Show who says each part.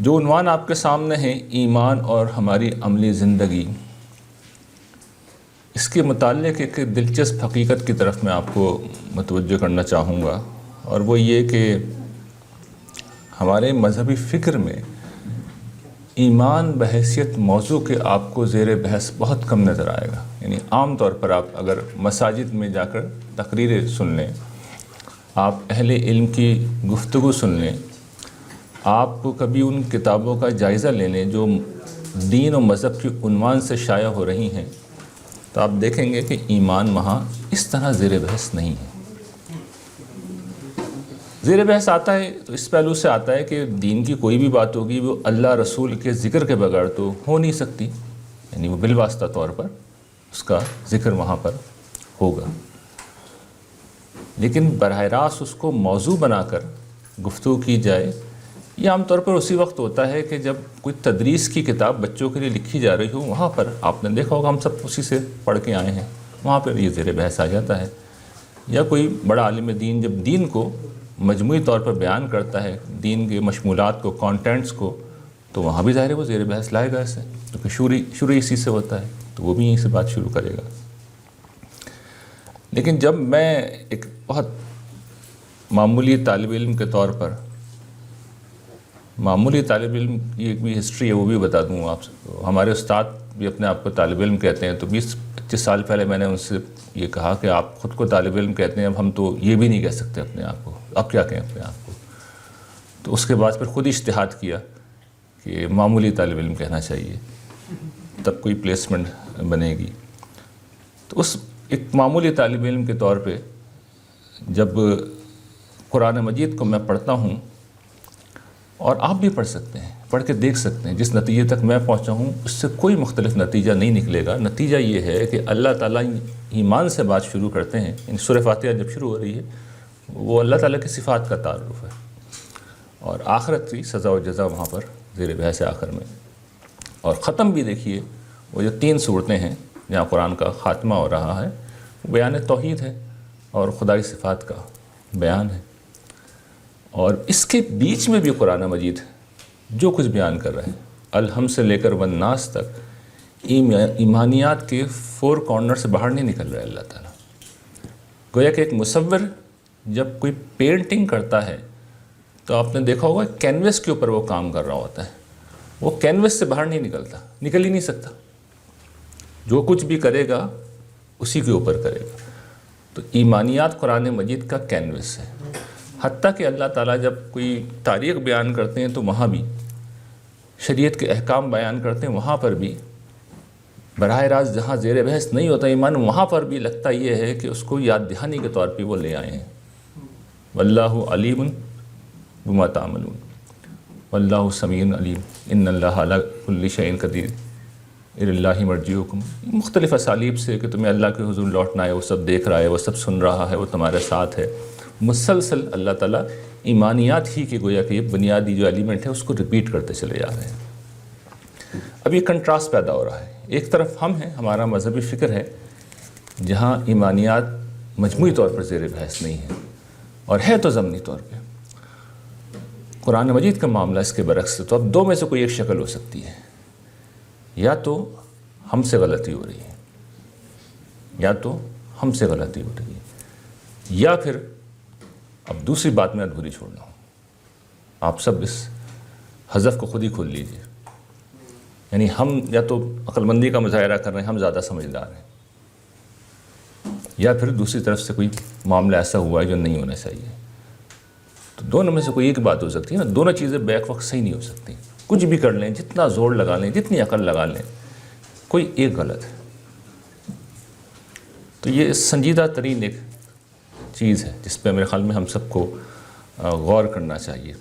Speaker 1: جو عنوان آپ کے سامنے ہے ایمان اور ہماری عملی زندگی، اس کے متعلق ایک دلچسپ حقیقت کی طرف میں آپ کو متوجہ کرنا چاہوں گا، اور وہ یہ کہ ہمارے مذہبی فکر میں ایمان بحیثیت موضوع کے آپ کو زیر بحث بہت کم نظر آئے گا۔ یعنی عام طور پر آپ اگر مساجد میں جا کر تقریریں سن لیں، آپ اہل علم کی گفتگو سن لیں، آپ کبھی ان کتابوں کا جائزہ لے لیں جو دین و مذہب کے عنوان سے شائع ہو رہی ہیں، تو آپ دیکھیں گے کہ ایمان وہاں اس طرح زیر بحث نہیں ہے۔ زیر بحث آتا ہے تو اس پہلو سے آتا ہے کہ دین کی کوئی بھی بات ہوگی وہ اللہ رسول کے ذکر کے بغیر تو ہو نہیں سکتی، یعنی وہ بالواسطہ طور پر اس کا ذکر وہاں پر ہوگا، لیکن براہ راست اس کو موضوع بنا کر گفتگو کی جائے، یہ عام طور پر اسی وقت ہوتا ہے کہ جب کوئی تدریس کی کتاب بچوں کے لیے لکھی جا رہی ہو، وہاں پر آپ نے دیکھا ہوگا، ہم سب اسی سے پڑھ کے آئے ہیں، وہاں پر یہ زیر بحث آ جاتا ہے۔ یا کوئی بڑا عالم دین جب دین کو مجموعی طور پر بیان کرتا ہے، دین کے مشمولات کو، کانٹینٹس کو، تو وہاں بھی ظاہر ہے وہ زیر بحث لائے گا اسے، کیونکہ شروع اسی سے ہوتا ہے، تو وہ بھی یہیں سے بات شروع کرے گا۔ لیکن جب میں ایک بہت معمولی طالب علم کے طور پر، معمولی طالب علم کی ایک بھی ہسٹری ہے وہ بھی بتا دوں آپ سے، ہمارے استاد بھی اپنے آپ کو طالب علم کہتے ہیں، تو 20-25 سال پہلے میں نے ان سے یہ کہا کہ آپ خود کو طالب علم کہتے ہیں، اب ہم تو یہ بھی نہیں کہہ سکتے اپنے آپ کو، اب کیا کہیں اپنے آپ کو؟ تو اس کے بعد پھر خود اجتہاد کیا کہ معمولی طالب علم کہنا چاہیے، تب کوئی پلیسمنٹ بنے گی۔ تو اس ایک معمولی طالب علم کے طور پہ جب قرآن مجید کو میں پڑھتا ہوں، اور آپ بھی پڑھ سکتے ہیں، پڑھ کے دیکھ سکتے ہیں، جس نتیجے تک میں پہنچا ہوں اس سے کوئی مختلف نتیجہ نہیں نکلے گا۔ نتیجہ یہ ہے کہ اللہ تعالیٰ ایمان سے بات شروع کرتے ہیں، ان سورہ فاتحہ جب شروع ہو رہی ہے وہ اللہ تعالیٰ کی صفات کا تعارف ہے، اور آخرت کی سزا و جزا وہاں پر زیر بحث ہے آخر میں۔ اور ختم بھی دیکھیے، وہ جو 3 صورتیں ہیں جہاں قرآن کا خاتمہ ہو رہا ہے، وہ بیان توحید ہے اور خدائی صفات کا بیان ہے، اور اس کے بیچ میں بھی قرآن مجید جو کچھ بیان کر رہے ہیں، الحم سے لے کر والناس تک، ایمانیات کے 4 کارنر سے باہر نہیں نکل رہا ہے اللہ تعالیٰ۔ گویا کہ ایک مصور جب کوئی پینٹنگ کرتا ہے تو آپ نے دیکھا ہوگا کینوس کے اوپر وہ کام کر رہا ہوتا ہے، وہ کینوس سے باہر نہیں نکلتا، نکل ہی نہیں سکتا، جو کچھ بھی کرے گا اسی کے اوپر کرے گا۔ تو ایمانیات قرآن مجید کا کینوس ہے، حتیٰ کہ اللہ تعالیٰ جب کوئی تاریخ بیان کرتے ہیں تو وہاں بھی شریعت کے احکام بیان کرتے ہیں، وہاں پر بھی براہ راست جہاں زیر بحث نہیں ہوتا ایمان، وہاں پر بھی لگتا یہ ہے کہ اس کو یاد دہانی کے طور پہ وہ لے آئے ہیں۔ واللہ علیم بما تعملون، واللہ سمیع علیم، ان اللہ علی کل شیء قدیر، الی اللہ مرجعکم، مختلف اسالیب سے کہ تمہیں اللہ کے حضور لوٹنا ہے، وہ سب دیکھ رہا ہے، وہ سب سن رہا ہے، وہ تمہارے ساتھ ہے۔ مسلسل اللہ تعالیٰ ایمانیات ہی کے گویا کہ یہ بنیادی جو ایلیمنٹ ہے اس کو ریپیٹ کرتے چلے جا رہے ہیں۔ اب یہ کنٹراسٹ پیدا ہو رہا ہے، ایک طرف ہم ہیں، ہمارا مذہبی فکر ہے جہاں ایمانیات مجموعی طور پر زیر بحث نہیں ہے، اور ہے تو ضمنی طور پہ۔ قرآن مجید کا معاملہ اس کے برعکس ہے، تو اب 2 میں سے کوئی ایک شکل ہو سکتی ہے، یا تو ہم سے غلطی ہو رہی ہے، یا تو ہم سے غلطی ہو رہی ہے، یا پھر اب دوسری بات میں ادھوری چھوڑنا ہوں۔ آپ سب اس حذف کو خود ہی کھول لیجئے، یعنی ہم یا تو عقل مندی کا مظاہرہ کر رہے ہیں، ہم زیادہ سمجھدار ہیں، یا پھر دوسری طرف سے کوئی معاملہ ایسا ہوا ہے جو نہیں ہونا چاہیے۔ تو دونوں میں سے کوئی ایک بات ہو سکتی ہے نا، دونوں چیزیں بیک وقت صحیح نہیں ہو سکتی، کچھ بھی کر لیں، جتنا زور لگا لیں، جتنی عقل لگا لیں، کوئی ایک غلط ہے۔ تو یہ سنجیدہ ترین ایک چیز ہے جس پہ میرے خیال میں ہم سب کو غور کرنا چاہیے۔